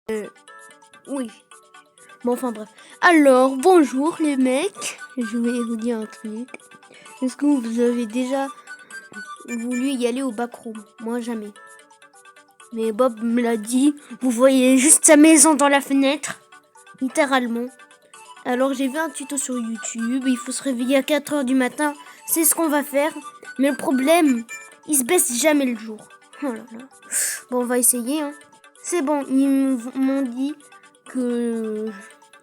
Oui. Bon, enfin bref. Alors, bonjour les mecs. Je vais vous dire un truc. Est-ce que vous avez déjà voulu y aller au backroom? Moi, jamais. Mais Bob me l'a dit. Vous voyez juste sa maison dans la fenêtre. Littéralement. Alors, j'ai vu un tuto sur YouTube. Il faut se réveiller à 4h du matin. C'est ce qu'on va faire. Mais le problème, il se baisse jamais le jour. Oh là là. Bon, on va essayer, hein. C'est bon, ils m'ont dit que...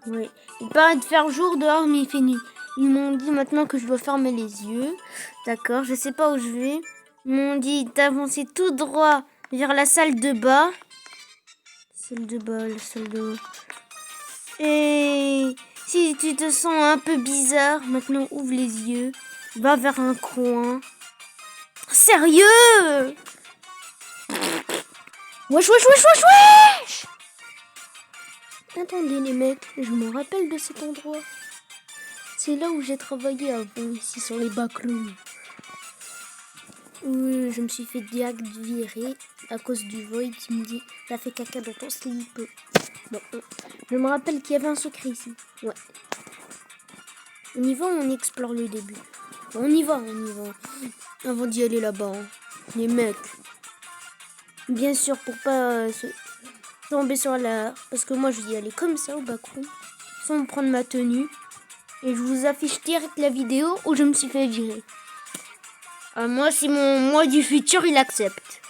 Ouais. Il paraît de faire jour dehors, mais il fait nuit. Ils m'ont dit maintenant que je dois fermer les yeux. D'accord, je sais pas où je vais. Ils m'ont dit d'avancer tout droit vers la salle de bas. Salle de bas, la salle de bas. Et si tu te sens un peu bizarre, maintenant ouvre les yeux. Va vers un coin. Sérieux? Wesh, wesh, wesh, wesh, wesh! Attendez les mecs, je me rappelle de cet endroit. C'est là où j'ai travaillé avant, ici sur les backrooms. Oui, je me suis fait direct virer à cause du void qui me dit t'as fait caca dans ton slip. Bon, je me rappelle qu'il y avait un secret ici. Ouais. On y va, on explore le début. On y va. Avant d'y aller là-bas, hein. Les mecs. Bien sûr, pour pas se tomber sur la... Parce que moi, je vais y aller comme ça au backroom, sans me prendre ma tenue. Et je vous affiche direct la vidéo où je me suis fait virer. Moi, si mon moi du futur, il accepte.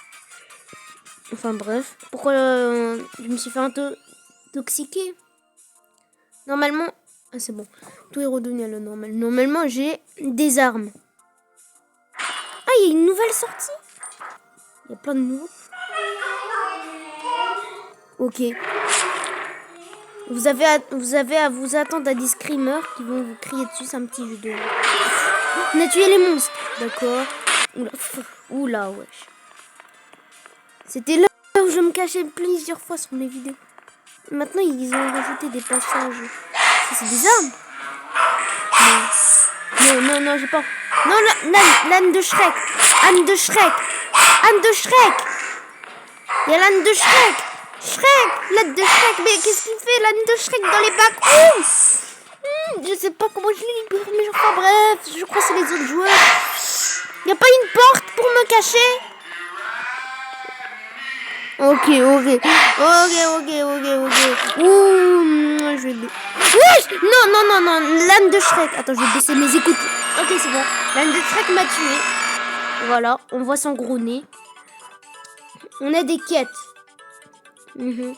Enfin bref. Pourquoi je me suis fait intoxiquer? Normalement... Ah, c'est bon. Tout est redevenu à la normale. Normalement, j'ai des armes. Ah, il y a une nouvelle sortie. Il y a plein de nouveaux. Ok. Vous avez à vous attendre à des screamers qui vont vous crier dessus. C'est un petit jeu de... On a tué les monstres. D'accord. Oula, wesh. C'était là où je me cachais plusieurs fois sur mes vidéos. Maintenant, ils ont rajouté des passages. C'est des armes. Non, j'ai pas... Non, l'âne de Shrek. Âne de Shrek. Il y a l'âne de Shrek. L'âne de Shrek. Mais qu'est-ce qu'il fait, l'âne de Shrek, dans les backrooms? Je sais pas comment je l'ai libéré, mais enfin bref, je crois que c'est les autres joueurs. Y a pas une porte pour me cacher? Ok. Ouh, je vais... Non, l'âne de Shrek. Attends, je vais baisser mes écoutes. Ok, c'est bon. L'âne de Shrek m'a tué. Voilà, on voit son gros nez. On a des quêtes. Il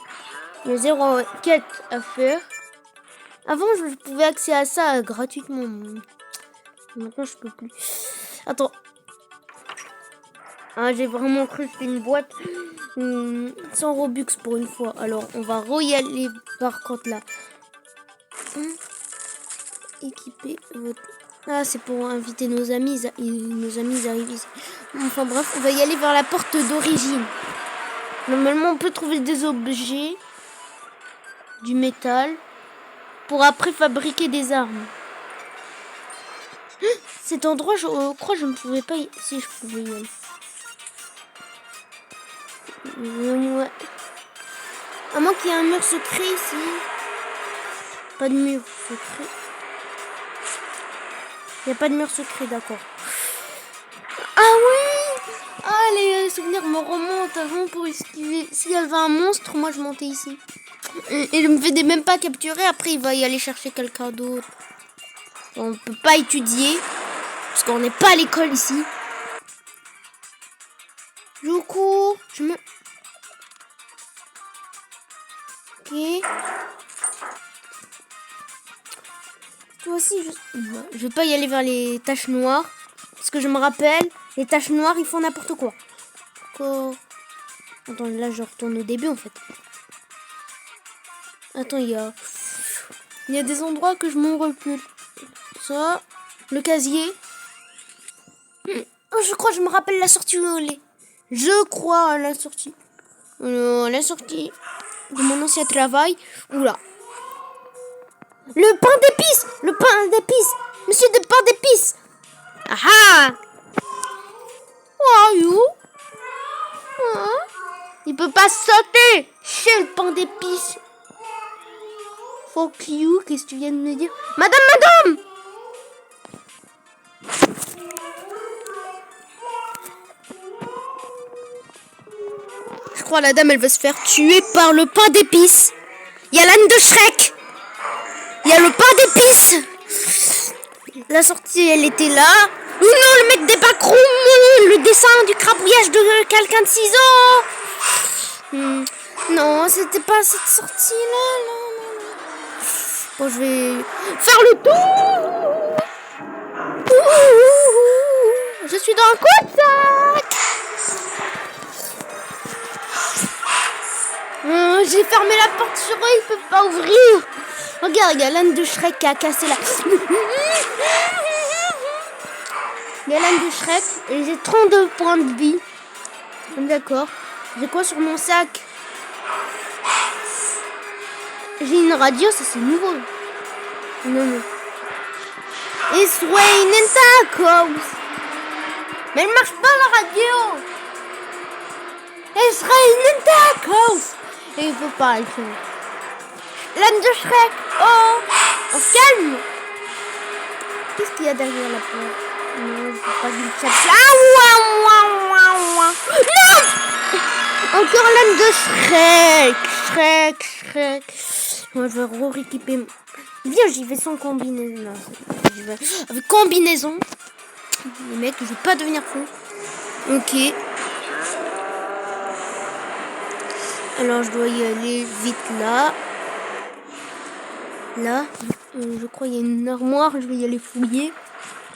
y a 0 quête à faire. Avant, je pouvais accéder à ça gratuitement. Maintenant, je peux plus. Attends. Ah, j'ai vraiment cru que c'était une boîte sans Robux pour une fois. Alors, on va y aller par contre là. Équiper votre... Ah, c'est pour inviter nos amis. Nos amis arrivent ici. Enfin bref, on va y aller vers la porte d'origine. Normalement, on peut trouver des objets, du métal, pour après fabriquer des armes. Cet endroit, je crois que je ne pouvais pas si je pouvais y aller. Ouais. À moins qu'il y ait un mur secret ici. Pas de mur secret. Il n'y a pas de mur secret, d'accord. Ah oui! Ah, les souvenirs me remontent avant pour esquiver. S'il y avait un monstre, moi je montais ici. Et je me faisais même pas capturer. Après, il va y aller chercher quelqu'un d'autre. On ne peut pas étudier. Parce qu'on n'est pas à l'école ici. Je cours. Ok. Toi aussi, je vais pas y aller vers les taches noires. Parce que je me rappelle, les taches noires, ils font n'importe quoi. Attends, là, je retourne au début, en fait. Attends, il y a des endroits que je m'en recule. Ça, le casier. Oh, je crois que je me rappelle la sortie où elle est. Je crois à la sortie. La sortie de mon ancien travail. Oula. Le pain d'épices. Monsieur de pain d'épices. Ah. Who are you? Il peut pas sauter. Chez le pain d'épices. Fuck you, qu'est-ce que tu viens de me dire? Madame! Je crois la dame, elle va se faire tuer par le pain d'épices. Il y a l'âne de Shrek. Il y a le pain d'épices. La sortie, elle était là. Ou non, le mec des backrooms. Le dessin du crabouillage de quelqu'un de 6 ans. Non, c'était pas cette sortie-là. Non. Bon, je vais faire le tour. Je suis dans un cul-de-sac. J'ai fermé la porte sur eux, ils peuvent pas ouvrir. Regarde, il y a l'âne de Shrek qui a cassé la... Il y a l'âne de Shrek et j'ai 32 points de vie. D'accord. J'ai quoi sur mon sac? J'ai une radio, ça c'est nouveau. Non. It's raining tacos. Mais elle marche pas la radio. It's raining tacos. Et il faut pas le faire. L'âne de Shrek. Oh, on se calme. Qu'est-ce qu'il y a derrière la porte? Non, je peux pas du chat. Non. Encore l'âne de Shrek. Moi, je vais rééquiper. Viens, j'y vais sans combinaison. J'y vais avec combinaison. Les mecs, je vais pas devenir fou. Ok. Alors, je dois y aller vite là. Là, je crois qu'il y a une armoire. Je vais y aller fouiller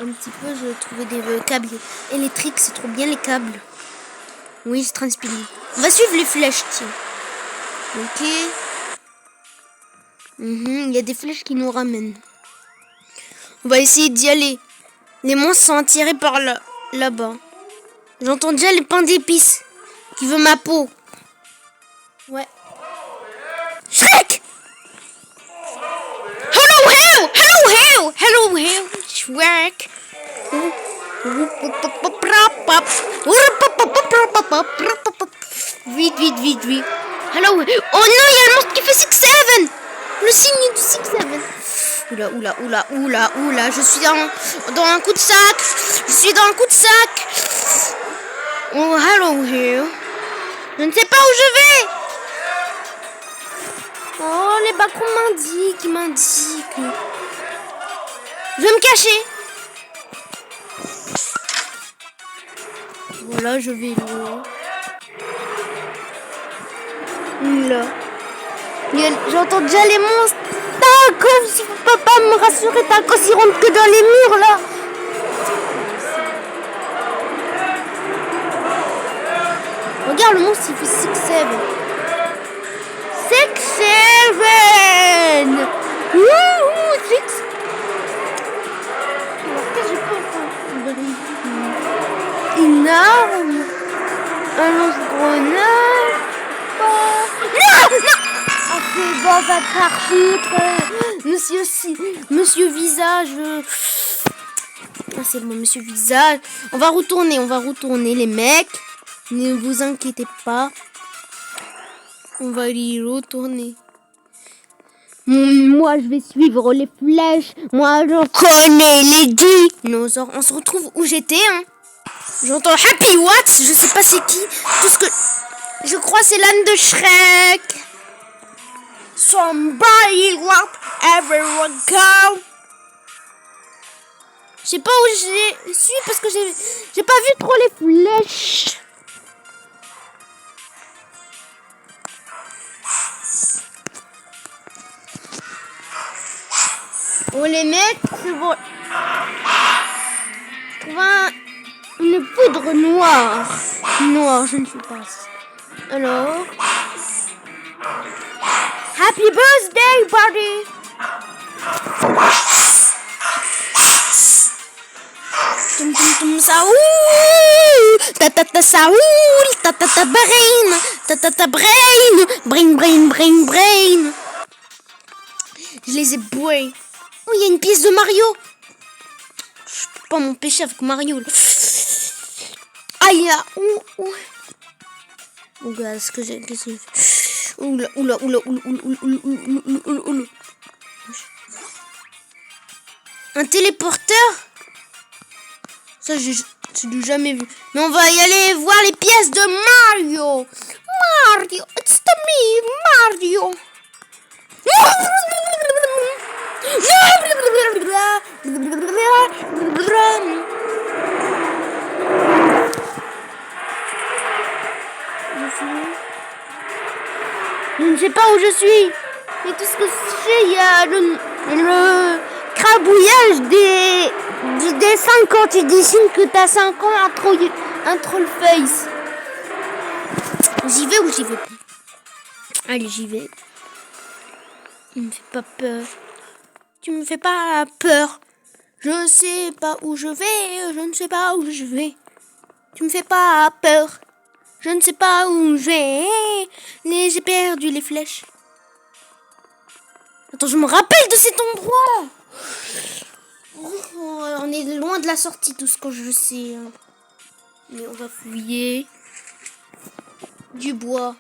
un petit peu. Je vais trouver des câbles électriques. C'est trop bien les câbles. Oui, je transpire. On va suivre les flèches, tiens. Ok. Il y a des flèches qui nous ramènent. On va essayer d'y aller. Les monstres sont attirés par là-bas. J'entends déjà les pains d'épices qui veut ma peau. Ouais. Shrek! Hello, Shrek! Vite. Hello! Oh non, il y a un monstre qui fait 6-7! Le signe du 6-7! Oula, je suis dans un coup de sac! Oh, hello here! Je ne sais pas où je vais! Oh, les backrooms m'indiquent. Je vais me cacher. Voilà, je vais loin. Là. J'entends déjà les monstres. Tacos, tu peux pas me rassurer, Tacos, ils rentrent que dans les murs, là. Regarde, le monstre, il fait 6-7. 6-7. Wouhou, 6. Une arme. Un lance-grenade. Non. Oh, c'est dans un parchute. Monsieur Visage. Ah, c'est bon, Monsieur Visage. On va retourner, les mecs. Ne vous inquiétez pas. On va y retourner. Moi, je vais suivre les flèches. Moi, je connais les dinosaures. On se retrouve où j'étais, hein. J'entends Happy Watts. Je sais pas c'est qui. Tout ce que... Je crois c'est l'âne de Shrek. Somebody let everyone go. Je sais pas où je suis parce que j'ai pas vu trop les flèches. Oh les mecs, c'est bon. Je trouve une poudre noire. Noire, je ne sais pas. Alors. Happy birthday, buddy. Tum tum tum Saoul. Ta Saoul. Ta brain. Ta brain. Brain. Je les ai boués. Oh, il y a une pièce de Mario. Je peux pas m'empêcher avec Mario. Aïe, où. Oh, gars, qu'est-ce que j'ai fait? Oula, oula, oula, oula, oula, oula, oula, oula, oula. Un téléporteur? Ça, j'ai jamais vu. Mais on va y aller voir les pièces de Mario. Mario, it's to me, Mario. Je ne sais pas où je suis. Et tout ce que je sais, il y a le crabouillage des dessins quand tu dessines que t'as 5 ans, un troll face. J'y vais ou j'y vais pas? Allez, j'y vais. Tu me fais pas peur. Tu me fais pas peur. Je sais pas où je vais. Je ne sais pas où je vais. Tu me fais pas peur. Je ne sais pas où je vais. J'ai perdu les flèches. Attends, je me rappelle de cet endroit. Oh, on est loin de la sortie, tout ce que je sais. Mais on va fouiller. Du bois.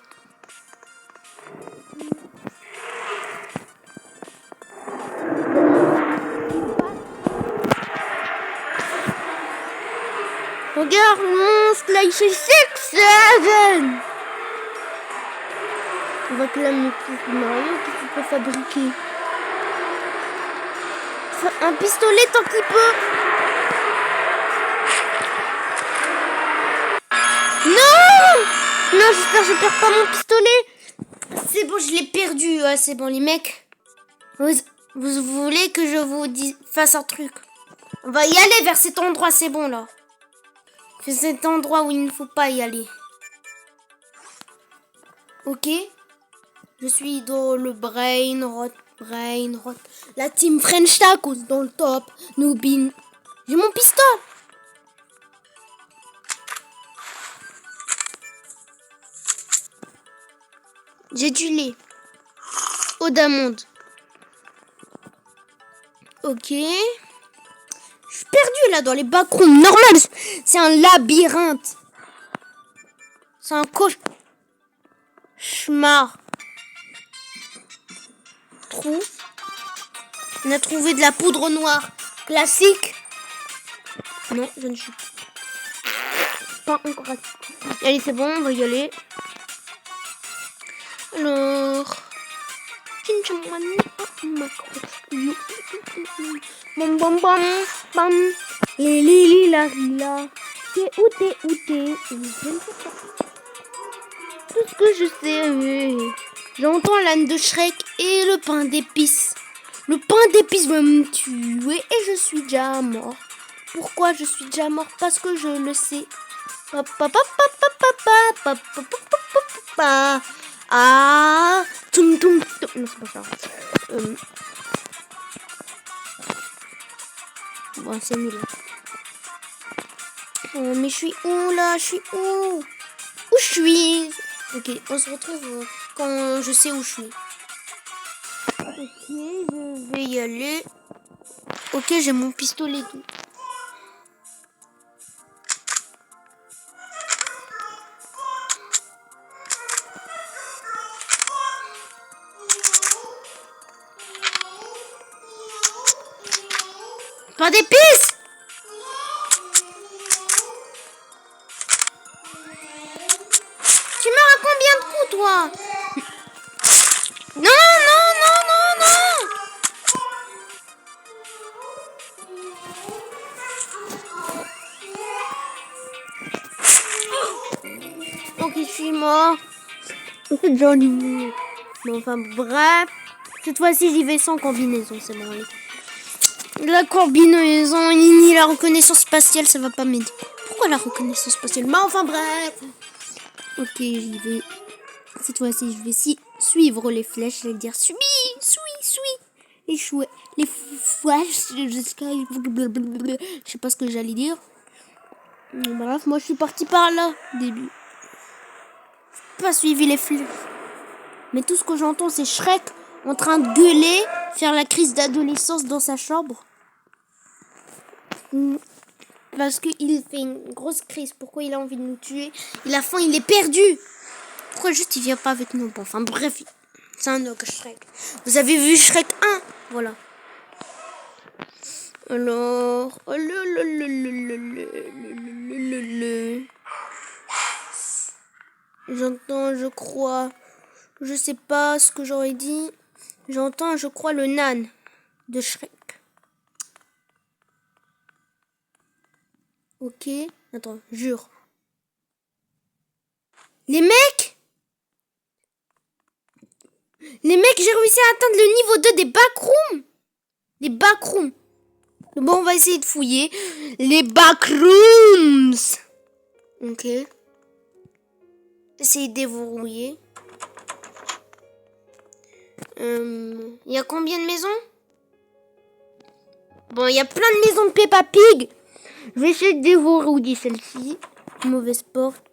Regarde mon Slice 6. On va clamer tout Mario qu'est-ce qu'il peut fabriquer. Un pistolet tant qu'il peut. Non! Non, j'espère que je perds pas mon pistolet. C'est bon, je l'ai perdu. Ouais, c'est bon, les mecs. Vous voulez que je vous fasse un truc? On va y aller vers cet endroit, c'est bon là. C'est cet endroit où il ne faut pas y aller. Ok. Je suis dans le brain rot. La team French Tacos dans le top. Noobin. J'ai mon pistolet. J'ai du lait. Eau d'amande. Ok. Je suis perdu là dans les backrooms. Normal. C'est un labyrinthe. C'est un cauchemar. Trou. On a trouvé de la poudre noire. Classique. Non, je ne suis pas encore. Allez, c'est bon, on va y aller. Alors. Bam bam bam bam. Lili la rila. T'es où t'es? Je ne sais pas. Tout ce que je sais. J'entends l'âne de Shrek et le pain d'épices. Le pain d'épices va me tuer et je suis déjà mort. Pourquoi je suis déjà mort? Parce que je le sais. Ah, toum toum toum. Non, c'est pas ça. Bon, c'est nul. Oh, mais je suis où là? Je suis où? Où je suis? Ok, on se retrouve quand je sais où je suis. Ok, je vais y aller. Ok, j'ai mon pistolet. Pas d'épices! Tu meurs à combien de coups, toi? Non, non, non, non, non! Ok, je suis mort. C'est joli. Bon, enfin, bref. Cette fois-ci, j'y vais sans combinaison, c'est bon. La combinaison, ni la reconnaissance spatiale, ça va pas m'aider. Pourquoi la reconnaissance spatiale? Mais enfin, bref. Ok, j'y vais. Cette fois-ci, je vais suivre les flèches. Je vais dire suis. Échouer. Les flèches. Je sais pas ce que j'allais dire. Bref, moi je suis parti par là, début. Pas suivi les flèches. Mais tout ce que j'entends, c'est Shrek en train de gueuler, faire la crise d'adolescence dans sa chambre. Parce qu'il fait une grosse crise. Pourquoi il a envie de nous tuer? Il a faim, il est perdu. pourquoi juste il vient pas avec nous? Bon, enfin bref, c'est un ogre Shrek. Vous avez vu Shrek 1? Voilà. Alors... Oh, j'entends, je crois... Je sais pas ce que j'aurais dit. J'entends, je crois, le nan de Shrek. Ok. Attends, jure. Les mecs, j'ai réussi à atteindre le niveau 2 des backrooms. Les backrooms. Bon, on va essayer de fouiller. Les backrooms. Ok. Essayez de déverrouiller. Il y a combien de maisons? Bon, il y a plein de maisons de Peppa Pig. Je vais essayer de déverrouiller celle-ci. Mauvaise porte.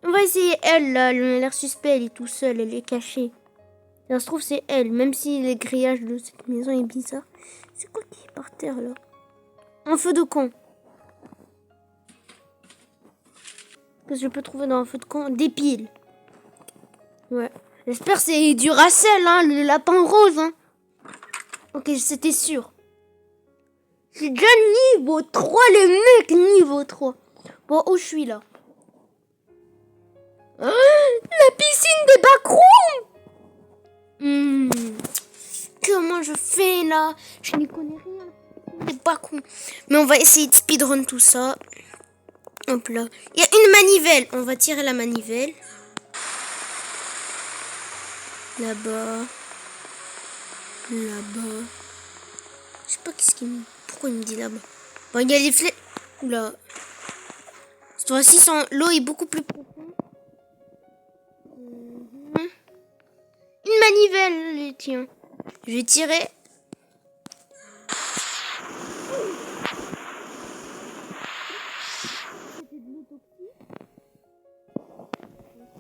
On va essayer elle, là. Elle a l'air suspect, elle est tout seule, elle est cachée. Ça se trouve, c'est elle, même si le grillage de cette maison est bizarre. C'est quoi qui est par terre, là? Un feu de camp. Qu'est-ce que je peux trouver dans un feu de camp? Des piles. Ouais. J'espère que c'est du Racel, hein, le lapin rose, hein. Ok, c'était sûr. C'est déjà niveau 3, les mecs, niveau 3. Bon, où je suis, là? Oh, la piscine des backrooms. Comment je fais, là? Je n'y connais rien. Des backrooms. Mais on va essayer de speedrun tout ça. Hop là. Il y a une manivelle. On va tirer la manivelle. Là-bas. Là-bas. Je sais pas qu'est-ce qu'il me... Pourquoi il me dit là-bas? Bon, il y a les flèches. Oula. Cette fois-ci, l'eau est beaucoup plus profonde. Une manivelle, tiens. Je vais tirer.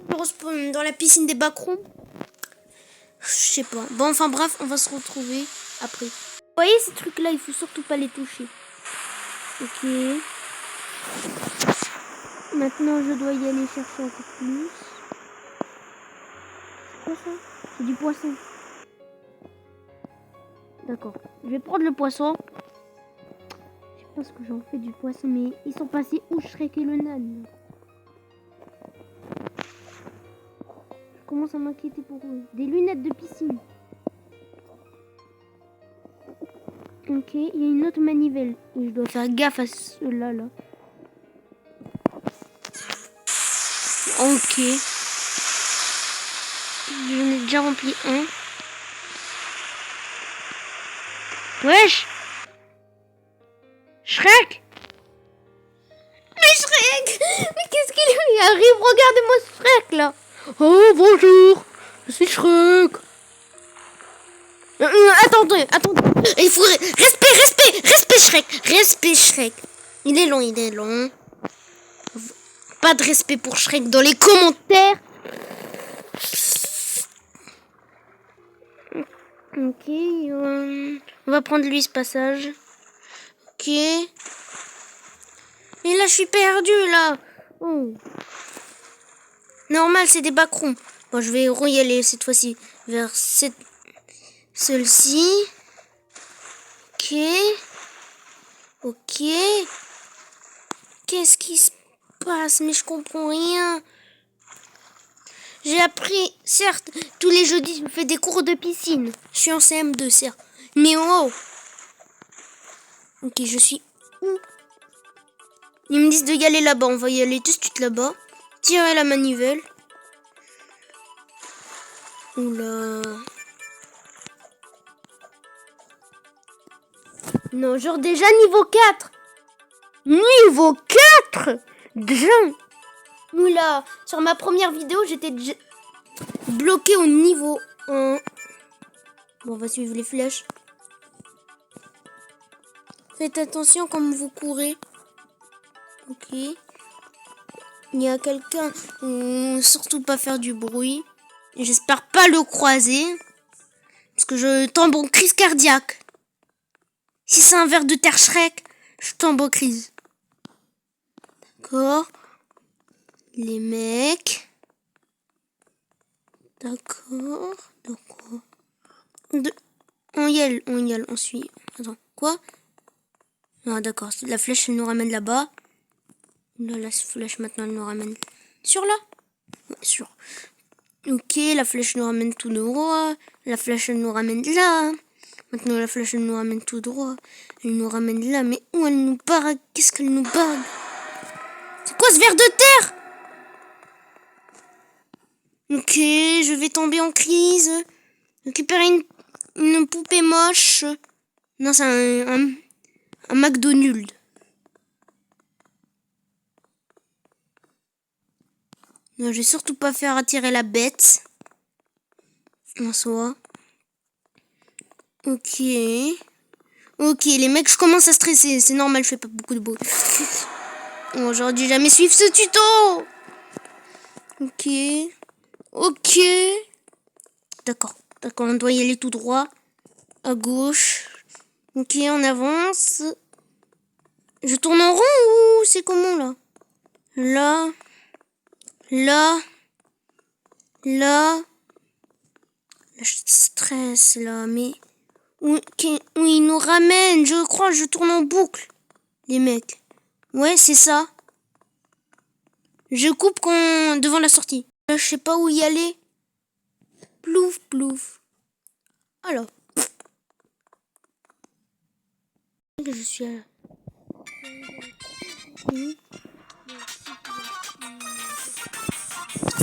Je respawn dans la piscine des backrooms. Je sais pas. Bon, enfin bref, on va se retrouver après. Vous voyez ces trucs-là, il faut surtout pas les toucher. Ok. Maintenant, je dois y aller chercher un peu plus. C'est quoi ça? C'est du poisson. D'accord. Je vais prendre le poisson. Je sais pas ce que j'en fais du poisson, mais ils sont passés où Shrek et le nan? Je commence à m'inquiéter pour eux. Des lunettes de piscine. Ok, il y a une autre manivelle. Et je dois faire gaffe à ceux-là, là. Ok. J'en ai déjà rempli un. Wesh! Shrek! Mais Shrek! Mais qu'est-ce qu'il lui arrive? Regardez-moi Shrek, là! Oh, bonjour! Je suis Shrek! Attendez! Il faut... Respect Shrek! Respect Shrek! Il est long. Pas de respect pour Shrek dans les commentaires! Ok, on va prendre lui ce passage. Ok. Et là, je suis perdue, là. Oh. Normal, c'est des backrooms. Bon, je vais y aller cette fois-ci vers celle-ci. Ok. Qu'est-ce qui se passe? Mais je comprends rien. J'ai appris, certes, tous les jeudis, je fais des cours de piscine. Je suis en CM2, certes. Mais oh! Ok, je suis où? Ils me disent de y aller là-bas. On va y aller tout de suite là-bas. Tirer la manivelle. Oula. Non, genre déjà niveau 4. Niveau 4 déjà. Oula. Sur ma première vidéo, j'étais déjà bloqué au niveau 1. Bon, on va suivre les flèches. Faites attention comme vous courez. Ok. Il y a quelqu'un. Surtout pas faire du bruit. J'espère pas le croiser. Parce que je tombe en crise cardiaque. Si c'est un ver de terre Shrek, je tombe en crise. D'accord. Les mecs. D'accord. On y est, on suit. Attends, quoi? Ah d'accord, la flèche elle nous ramène là-bas. Là, la flèche maintenant elle nous ramène sur là. Ouais, sur. Ok, la flèche nous ramène tout droit. La flèche elle nous ramène là. Maintenant la flèche elle nous ramène tout droit. Elle nous ramène là, mais où elle nous barre? Qu'est-ce qu'elle nous barre? C'est quoi ce ver de terre? Ok, je vais tomber en crise. Récupérer une poupée moche. Non, c'est un McDonald's. Non, je vais surtout pas faire attirer la bête. En soi. Ok. Ok, les mecs, je commence à stresser. C'est normal, je fais pas beaucoup de bruit. Oh, j'aurais dû jamais suivre ce tuto. Ok. Ok. D'accord. D'accord, on doit y aller tout droit. À gauche. Ok, on avance. Je tourne en rond ou c'est comment là? Là. Là. Là. Je stresse là, mais... Où ils nous ramènent, je crois, je tourne en boucle. Les mecs. Ouais, c'est ça. Je coupe devant la sortie. Là, je sais pas où y aller. Plouf, plouf. Alors. Je suis à...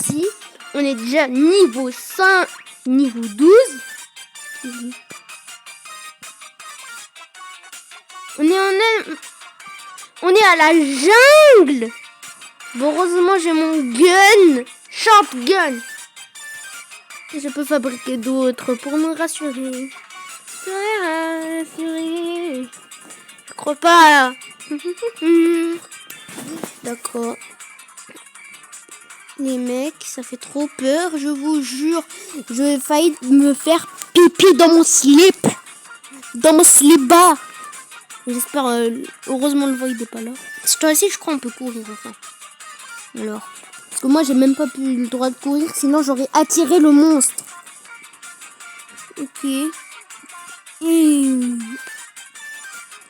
Si, on est déjà niveau 5, niveau 12. On est à la jungle. Bon, heureusement, j'ai mon gun. Shotgun. Et je peux fabriquer d'autres pour me rassurer. Je crois pas là. D'accord. Les mecs, ça fait trop peur, je vous jure. Je vais failli me faire pipi dans mon slip. Dans mon slip-bas. J'espère, heureusement le void n'est pas là. Cette fois-ci, je crois qu'on peut courir enfin. Alors, parce que moi j'ai même pas pu le droit de courir, sinon j'aurais attiré le monstre. Ok.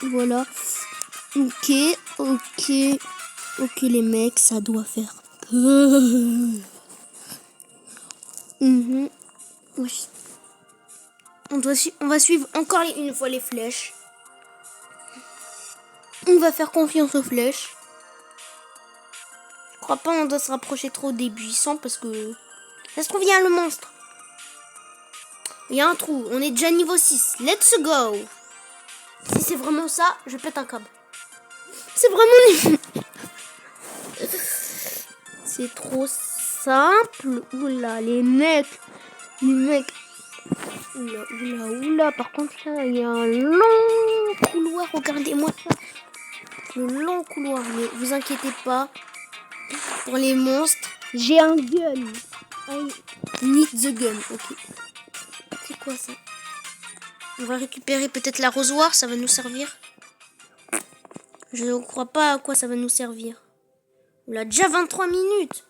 Voilà. Ok, ok. Ok les mecs, ça doit faire peur. Oui. On va suivre encore une fois les flèches. On va faire confiance aux flèches. Je crois pas on doit se rapprocher trop des buissons parce que... Ça se trouve, il y a le monstre. Il y a un trou. On est déjà niveau 6. Let's go. Si c'est vraiment ça, je pète un câble. C'est vraiment... C'est trop simple. Oula, les mecs. Oula. Par contre, là, il y a un long couloir. Regardez-moi ça. Le long couloir. Mais vous inquiétez pas. Pour les monstres, j'ai un gun. I need the gun. Ok. C'est quoi ça? On va récupérer peut-être l'arrosoir. Ça va nous servir. Je ne crois pas à quoi ça va nous servir. On a déjà 23 minutes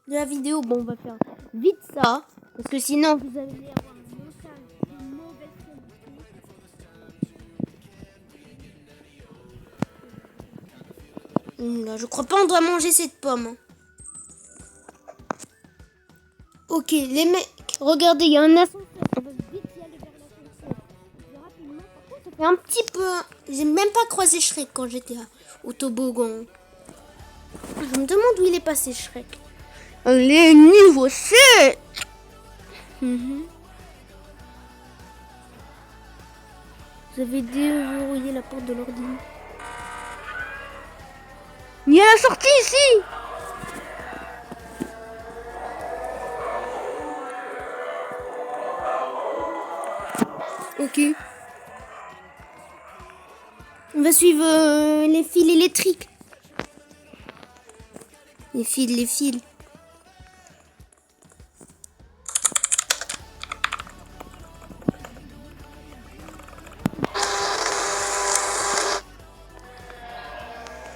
de la vidéo. Bon, on va faire vite ça. Parce que sinon, vous allez avoir un montage de mauvaise qualité. Là, je crois pas on doit manger cette pomme. Hein. Ok, les mecs, regardez, il y a un ascenseur. On va vite y aller vers l'ascenseur. Rapidement, par contre, ça fait un petit peu... J'ai même pas croisé Shrek quand j'étais au toboggan. Je me demande où il est passé, Shrek. On est niveau 7. Vous avez déverrouillé la porte de l'ordinateur. Il y a la sortie ici. Ok. On va suivre les fils électriques. Les fils.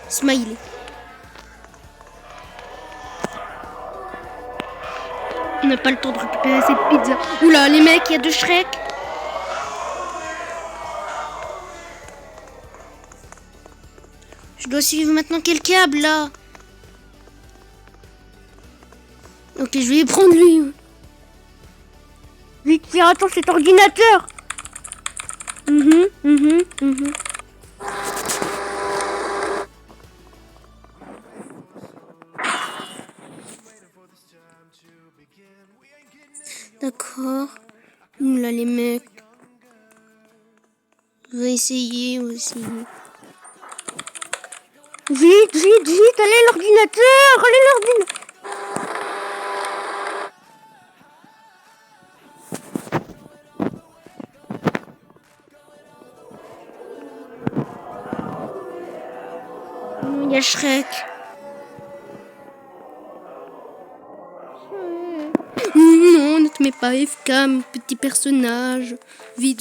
Smiley. n'a pas le temps de récupérer cette pizza. Oula, les mecs, il y a deux Shrek. Je dois suivre maintenant quel câble là? Ok, je vais prendre lui. Vite, attends cet ordinateur. D'accord. Là les mecs. On va essayer. Vite, allez l'ordinateur, Il y a Shrek. Non, ne te mets pas FK, mon petit personnage. Vite.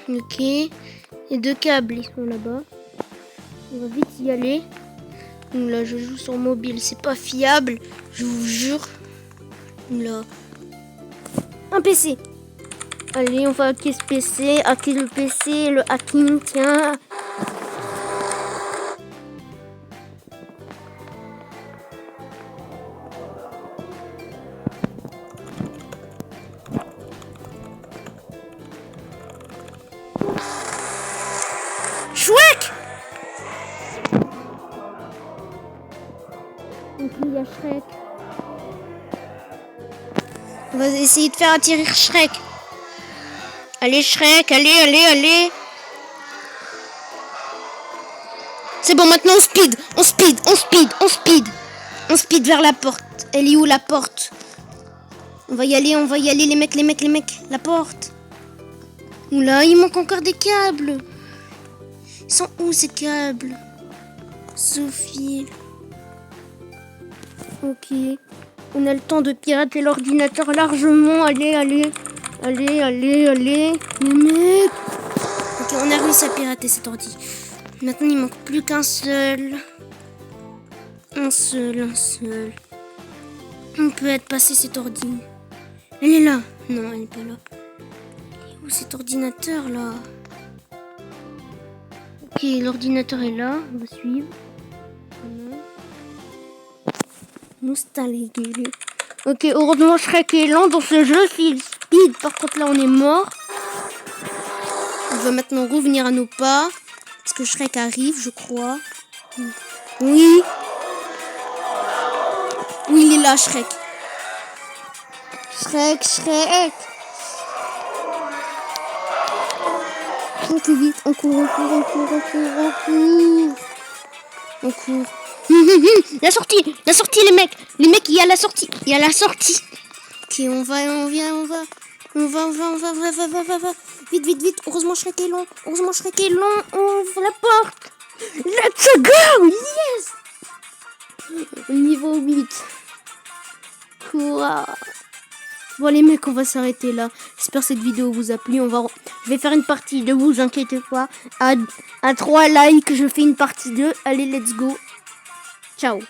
Ok, les deux câbles ils sont là-bas. On va vite y aller. Là, je joue sur mobile, c'est pas fiable, je vous jure. Là, un PC. Allez, on va hacker ce PC, hacker le PC, le hacking, tiens. Shrek! Donc il y a Shrek. On va essayer de faire atterrir Shrek. Allez Shrek, allez. C'est bon, maintenant on speed vers la porte. Elle est où la porte? On va y aller les mecs. La porte. Oula, il manque encore des câbles. Ils sont où ces câbles? Sophie. Ok. On a le temps de pirater l'ordinateur largement. Allez. Les mecs. Ok, on a réussi à pirater cet ordi. Maintenant, il manque plus qu'un seul. Un seul. On peut être passé cet ordi. Elle est là. Non, elle n'est pas là. Il est où cet ordinateur là? Ok, l'ordinateur est là. On va suivre. Nostalgie. Ok, heureusement Shrek est lent dans ce jeu. S'il speed, par contre là on est mort. On va maintenant revenir à nos pas. Parce que Shrek arrive, je crois. Oui, il est là, Shrek. Shrek. Ok, vite, on court. La sortie, les mecs, il y a la sortie. Ok, on va. Vite. Heureusement, Shrek est long. Ouvre la porte. Let's go, yes. Niveau 8. Quoi? Bon, les mecs, on va s'arrêter là. J'espère que cette vidéo vous a plu. Je vais faire une partie 2, vous inquiétez pas. À 3 likes, je fais une partie 2. Allez, let's go. Ciao.